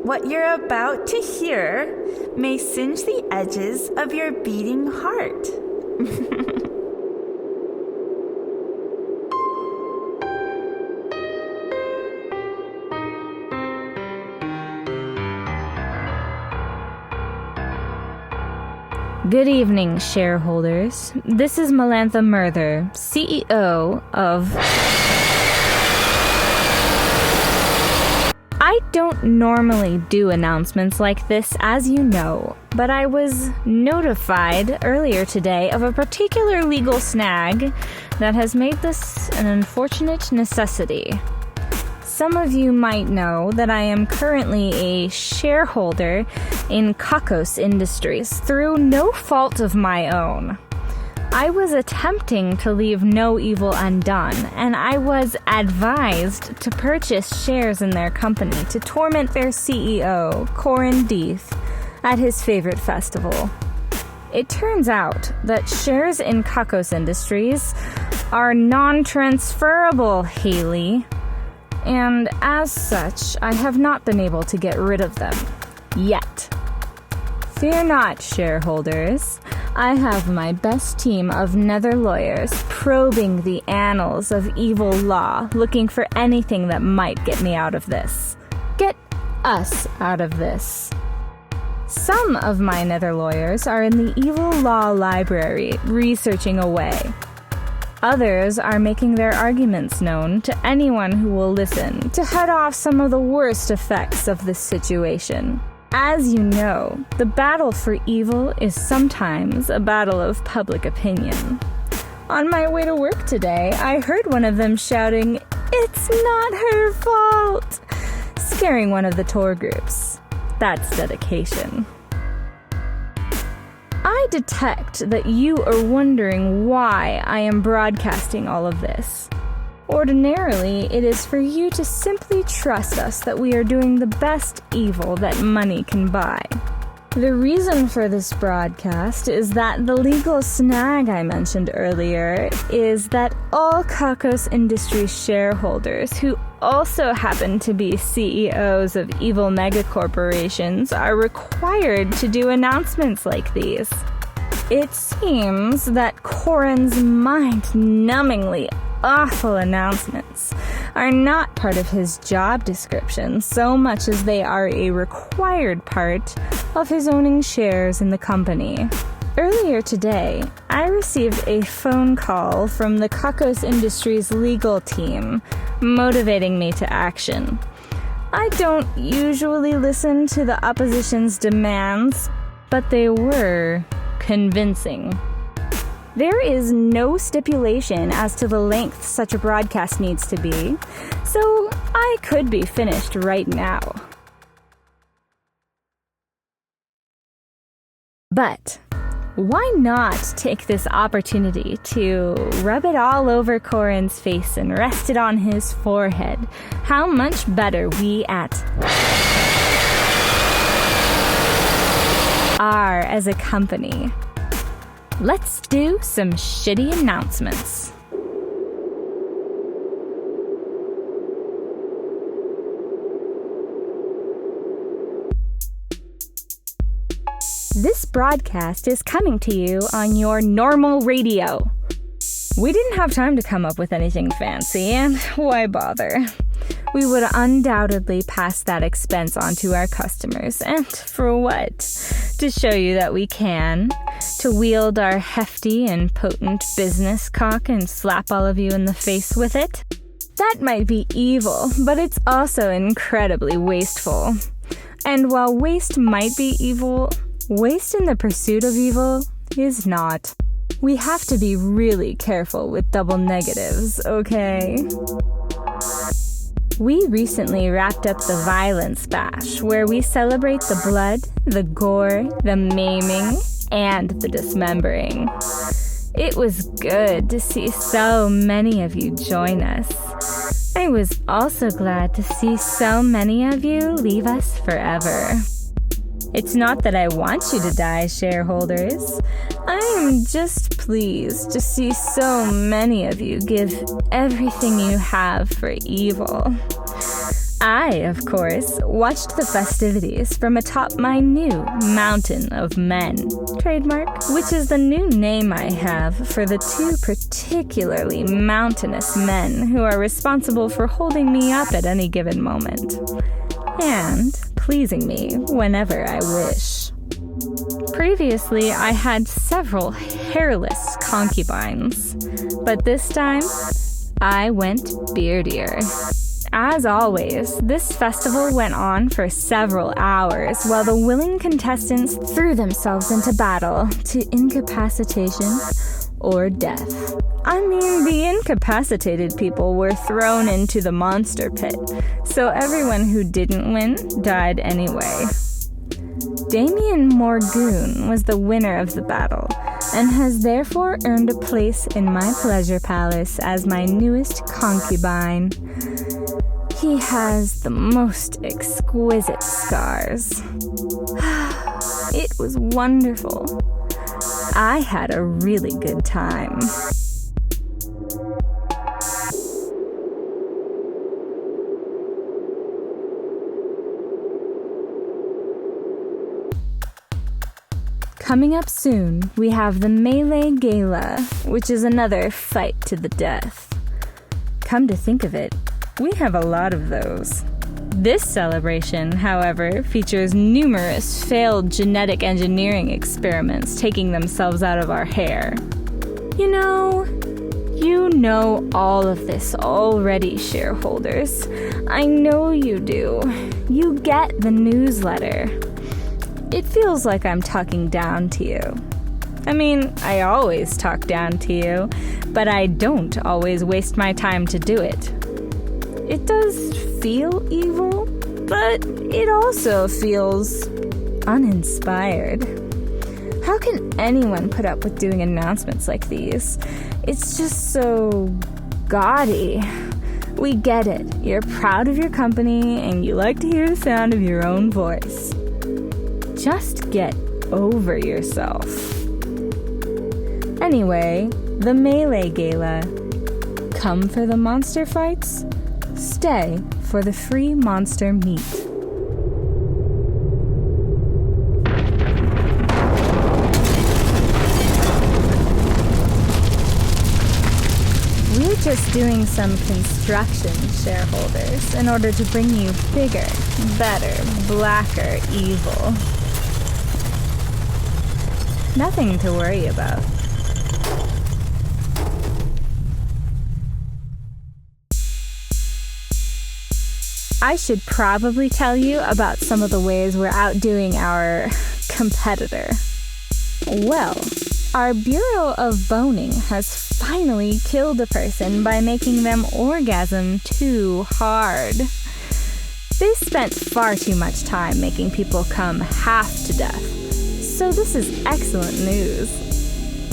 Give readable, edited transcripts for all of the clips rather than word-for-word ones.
What you're about to hear may singe the edges of your beating heart. Good evening, shareholders. This is Melantha Murther, CEO of... I don't normally do announcements like this, as you know, but I was notified earlier today of a particular legal snag that has made this an unfortunate necessity. Some of you might know that I am currently a shareholder in Kakos Industries through no fault of my own. I was attempting to leave no evil undone, and I was advised to purchase shares in their company to torment their CEO, Corin Deeth, at his favorite festival. It turns out that shares in Kakos Industries are non-transferable, Haley, and as such, I have not been able to get rid of them. Yet. Fear not, shareholders. I have my best team of nether lawyers probing the annals of evil law, looking for anything that might get me out of this. Get us out of this. Some of my nether lawyers are in the evil law library, researching away. Others are making their arguments known to anyone who will listen to head off some of the worst effects of this situation. As you know, the battle for evil is sometimes a battle of public opinion. On my way to work today, I heard one of them shouting, "It's not her fault!" scaring one of the tour groups. That's dedication. I detect that you are wondering why I am broadcasting all of this. Ordinarily, it is for you to simply trust us that we are doing the best evil that money can buy. The reason for this broadcast is that the legal snag I mentioned earlier is that all Kakos Industries shareholders who also happen to be CEOs of evil megacorporations are required to do announcements like these. It seems that Corin's mind-numbingly awful announcements are not part of his job description so much as they are a required part of his owning shares in the company. Earlier today, I received a phone call from the Kakos Industries legal team, motivating me to action. I don't usually listen to the opposition's demands, but they were convincing. There is no stipulation as to the length such a broadcast needs to be, so I could be finished right now. But why not take this opportunity to rub it all over Corin's face and rest it on his forehead? How much better we are as a company. Let's do some shitty announcements. This broadcast is coming to you on your normal radio. We didn't have time to come up with anything fancy, and why bother? We would undoubtedly pass that expense on to our customers, and for what? To show you that we can, to wield our hefty and potent business cock and slap all of you in the face with it? That might be evil, but it's also incredibly wasteful. And while waste might be evil, waste in the pursuit of evil is not. We have to be really careful with double negatives, okay? We recently wrapped up the Violence Bash, where we celebrate the blood, the gore, the maiming, and the dismembering. It was good to see so many of you join us. I was also glad to see so many of you leave us forever. It's not that I want you to die, shareholders. I am just pleased to see so many of you give everything you have for evil. I, of course, watched the festivities from atop my new Mountain of Men trademark, which is the new name I have for the two particularly mountainous men who are responsible for holding me up at any given moment, and pleasing me whenever I wish. Previously, I had several hairless concubines, but this time, I went beardier. As always, this festival went on for several hours while the willing contestants threw themselves into battle to incapacitation or death. I mean, the incapacitated people were thrown into the monster pit, so everyone who didn't win died anyway. Damien Morgoon was the winner of the battle, and has therefore earned a place in my pleasure palace as my newest concubine. He has the most exquisite scars. It was wonderful. I had a really good time. Coming up soon, we have the Melee Gala, which is another fight to the death. Come to think of it, we have a lot of those. This celebration, however, features numerous failed genetic engineering experiments taking themselves out of our hair. You know all of this already, shareholders. I know you do. You get the newsletter. It feels like I'm talking down to you. I mean, I always talk down to you, but I don't always waste my time to do it. It does feel evil, but it also feels uninspired. How can anyone put up with doing announcements like these? It's just so gaudy. We get it. You're proud of your company and you like to hear the sound of your own voice. Just get over yourself. Anyway, the Melee Gala. Come for the monster fights? Stay for the free monster meat. We're just doing some construction, shareholders, in order to bring you bigger, better, blacker evil. Nothing to worry about. I should probably tell you about some of the ways we're outdoing our competitor. Well, our Bureau of Boning has finally killed a person by making them orgasm too hard. They spent far too much time making people come half to death, so this is excellent news.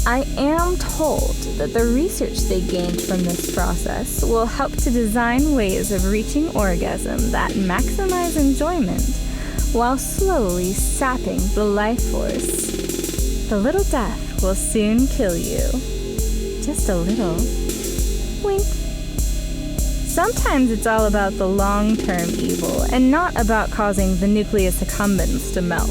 I am told that the research they gained from this process will help to design ways of reaching orgasm that maximize enjoyment while slowly sapping the life force. The little death will soon kill you. Just a little. Wink. Sometimes it's all about the long-term evil and not about causing the nucleus accumbens to melt.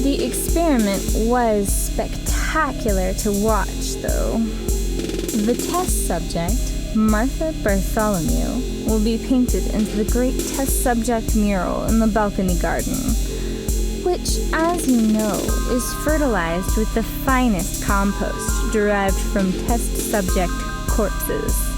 The experiment was spectacular to watch, though. The test subject, Martha Bartholomew, will be painted into the great test subject mural in the balcony garden, which, as you know, is fertilized with the finest compost derived from test subject corpses.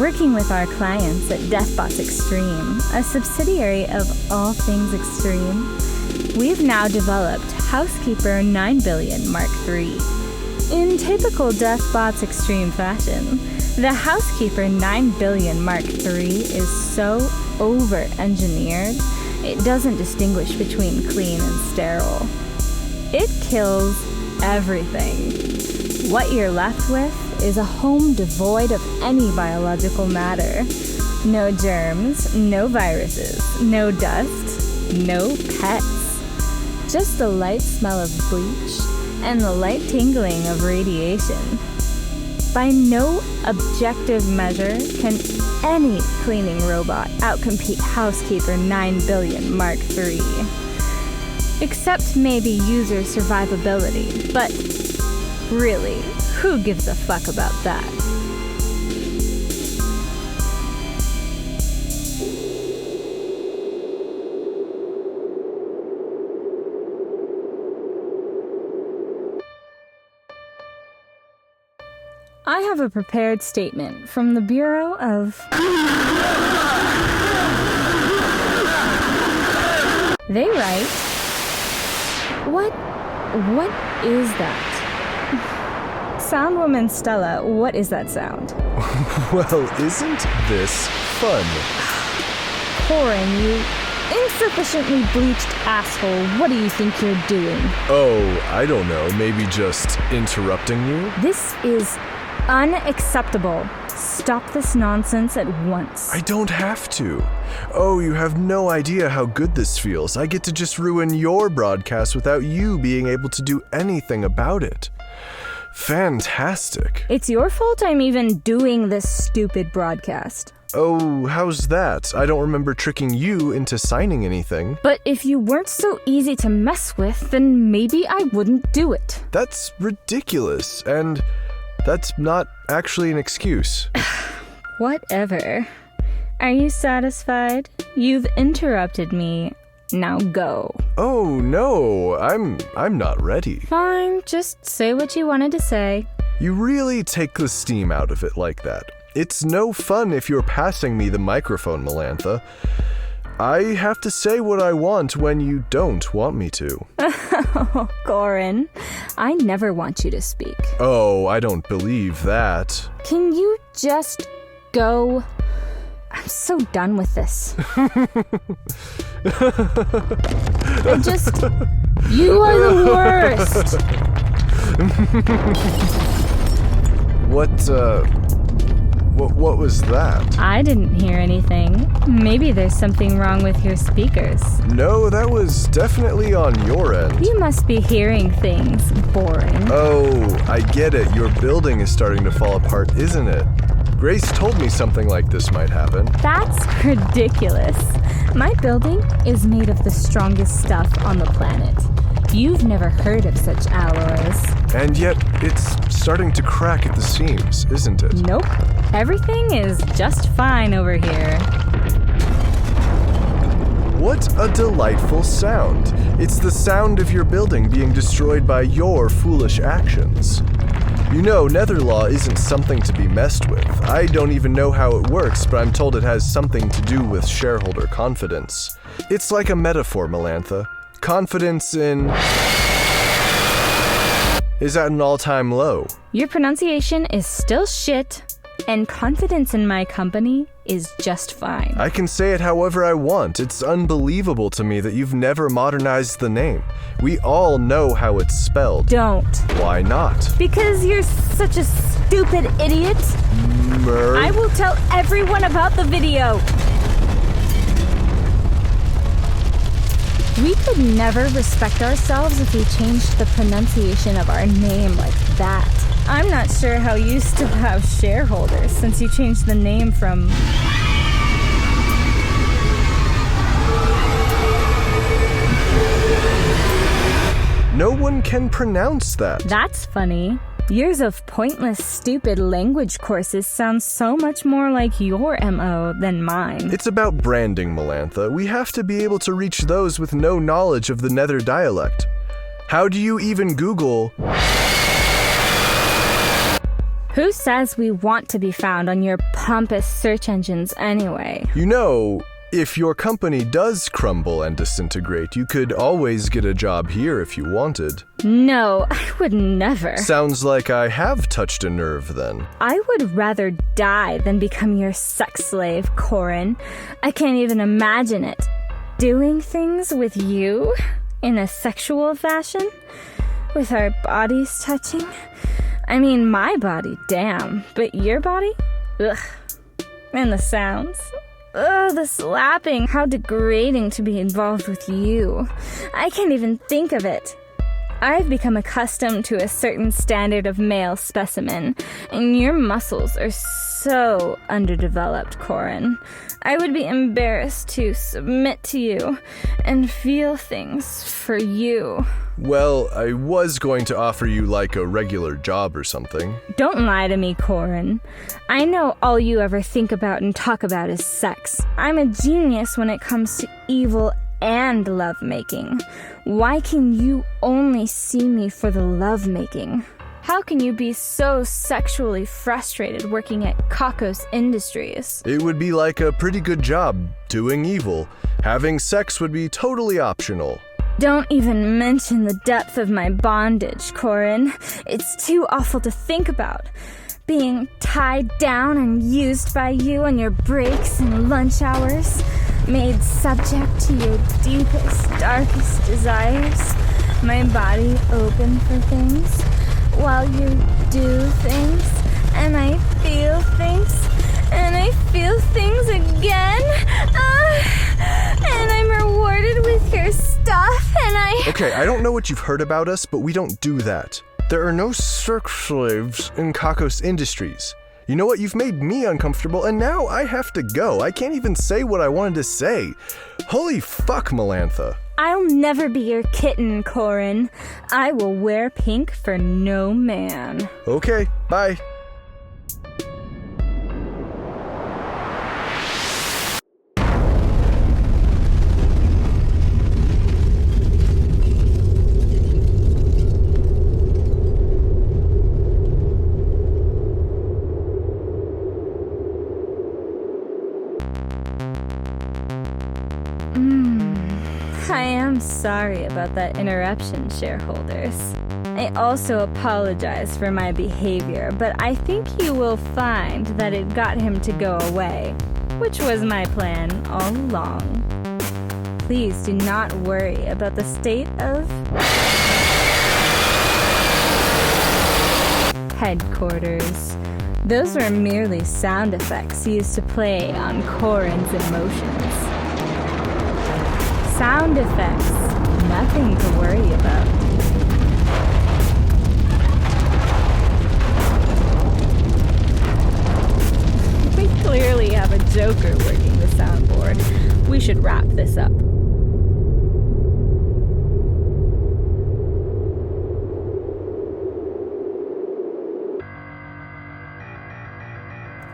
Working with our clients at Deathbots Extreme, a subsidiary of All Things Extreme, we've now developed Housekeeper 9 Billion Mark III. In typical Deathbots Extreme fashion, the Housekeeper 9 Billion Mark III is so over-engineered, it doesn't distinguish between clean and sterile. It kills everything. What you're left with is a home devoid of any biological matter. No germs, no viruses, no dust, no pets. Just the light smell of bleach and the light tingling of radiation. By no objective measure can any cleaning robot outcompete Housekeeper 9 billion Mark III. Except maybe user survivability, but really, who gives a fuck about that? I have a prepared statement from the Bureau of... They write... What is that? Soundwoman Stella, what is that sound? Well, isn't this fun? Corin, you insufficiently bleached asshole, what do you think you're doing? Oh, I don't know, maybe just interrupting you? This is unacceptable. Stop this nonsense at once. I don't have to. Oh, you have no idea how good this feels. I get to just ruin your broadcast without you being able to do anything about it. Fantastic. It's your fault I'm even doing this stupid broadcast. Oh, how's that? I don't remember tricking you into signing anything. But if you weren't so easy to mess with, then maybe I wouldn't do it. That's ridiculous, and that's not actually an excuse. Whatever. Are you satisfied? You've interrupted me. Now go. Oh, no, I'm not ready. Fine, just say what you wanted to say. You really take the steam out of it like that. It's no fun if you're passing me the microphone, Melantha. I have to say what I want when you don't want me to. Oh, Corin, I never want you to speak. Oh, I don't believe that. Can you just go? I'm so done with this. You are the worst. What was that? I didn't hear anything. Maybe there's something wrong with your speakers. No, that was definitely on your end. You must be hearing things. Boring. Oh, I get it. Your building is starting to fall apart, isn't it? Grace told me something like this might happen. That's ridiculous. My building is made of the strongest stuff on the planet. You've never heard of such alloys. And yet, it's starting to crack at the seams, isn't it? Nope. Everything is just fine over here. What a delightful sound. It's the sound of your building being destroyed by your foolish actions. You know, Nether Law isn't something to be messed with. I don't even know how it works, but I'm told it has something to do with shareholder confidence. It's like a metaphor, Melantha. Confidence in... is at an all-time low. Your pronunciation is still shit, and confidence in my company is just fine. I can say it however I want. It's unbelievable to me that you've never modernized the name. We all know how it's spelled. Don't. Why not? Because you're such a stupid idiot. I will tell everyone about the video. We could never respect ourselves if we changed the pronunciation of our name like that. I'm not sure how you still have shareholders since you changed the name from... No one can pronounce that. That's funny. Years of pointless, stupid language courses sound so much more like your MO than mine. It's about branding, Melantha. We have to be able to reach those with no knowledge of the Nether dialect. How do you even Google... Who says we want to be found on your pompous search engines anyway? You know, if your company does crumble and disintegrate, you could always get a job here if you wanted. No, I would never. Sounds like I have touched a nerve then. I would rather die than become your sex slave, Corin. I can't even imagine it. Doing things with you? In a sexual fashion? With our bodies touching? I mean, my body, damn. But your body? Ugh. And the sounds. Ugh, the slapping. How degrading to be involved with you. I can't even think of it. I've become accustomed to a certain standard of male specimen, and your muscles are so underdeveloped, Corin. I would be embarrassed to submit to you and feel things for you. Well, I was going to offer you like a regular job or something. Don't lie to me, Corin. I know all you ever think about and talk about is sex. I'm a genius when it comes to evil and lovemaking. Why can you only see me for the lovemaking? How can you be so sexually frustrated working at Kakos Industries? It would be like a pretty good job doing evil. Having sex would be totally optional. Don't even mention the depth of my bondage, Corin. It's too awful to think about. Being tied down and used by you on your breaks and lunch hours. Made subject to your deepest, darkest desires. My body open for things while you do things. And I feel things. And I feel things again. And I'm rewarded with your stuff. And Okay, I don't know what you've heard about us, but we don't do that. There are no sex slaves in Kakos Industries. You know what? You've made me uncomfortable, and now I have to go. I can't even say what I wanted to say. Holy fuck, Melantha. I'll never be your kitten, Corin. I will wear pink for no man. Okay, bye. I am sorry about that interruption, shareholders. I also apologize for my behavior, but I think you will find that it got him to go away, which was my plan all along. Please do not worry about the state of headquarters. Those were merely sound effects used to play on Corin's emotions. Sound effects, nothing to worry about. We clearly have a joker working the soundboard. We should wrap this up.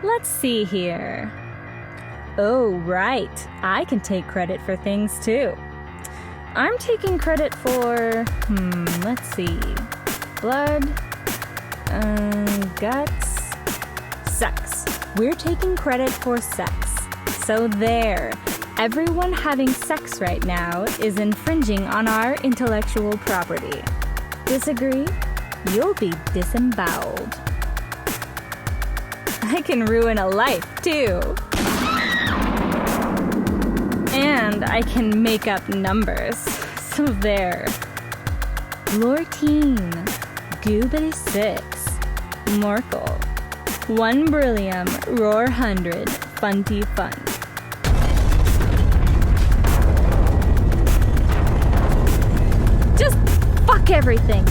Let's see here. Oh, right. I can take credit for things too. I'm taking credit for, let's see. Blood, guts, sex. We're taking credit for sex. So there. Everyone having sex right now is infringing on our intellectual property. Disagree? You'll be disemboweled. I can ruin a life too. And I can make up numbers. So there. Lortine, Goobity 6, Morkel, 1 Brillium, Roar 100, Funty Fun. Just fuck everything.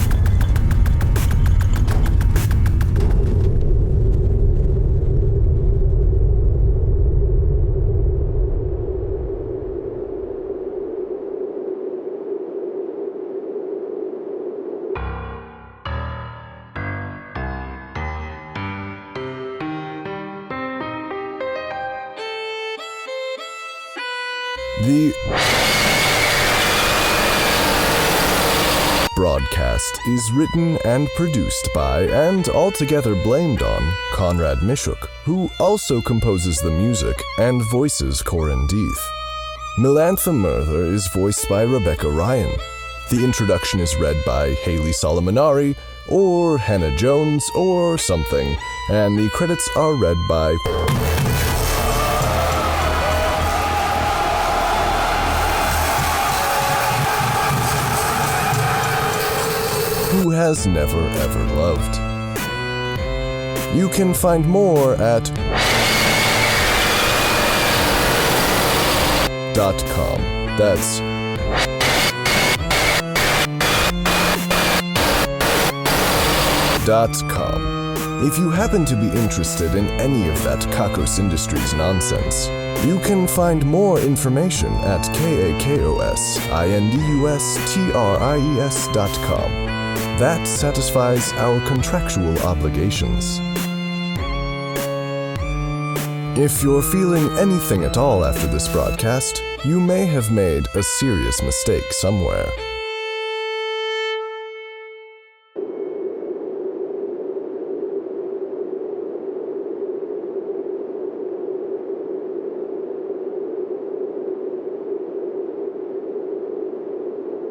The broadcast is written and produced by, and altogether blamed on, Conrad Mishuk, who also composes the music and voices Corin Deeth. Melantha Murther is voiced by Rebecca Ryan. The introduction is read by Haley Solomonari, or Hannah Jones, or something, and the credits are read by... who has never ever loved. You can find more at .com. That's If you happen to be interested in any of that Kakos Industries nonsense, you can find more information at kakosindustries.com. That satisfies our contractual obligations. If you're feeling anything at all after this broadcast, you may have made a serious mistake somewhere.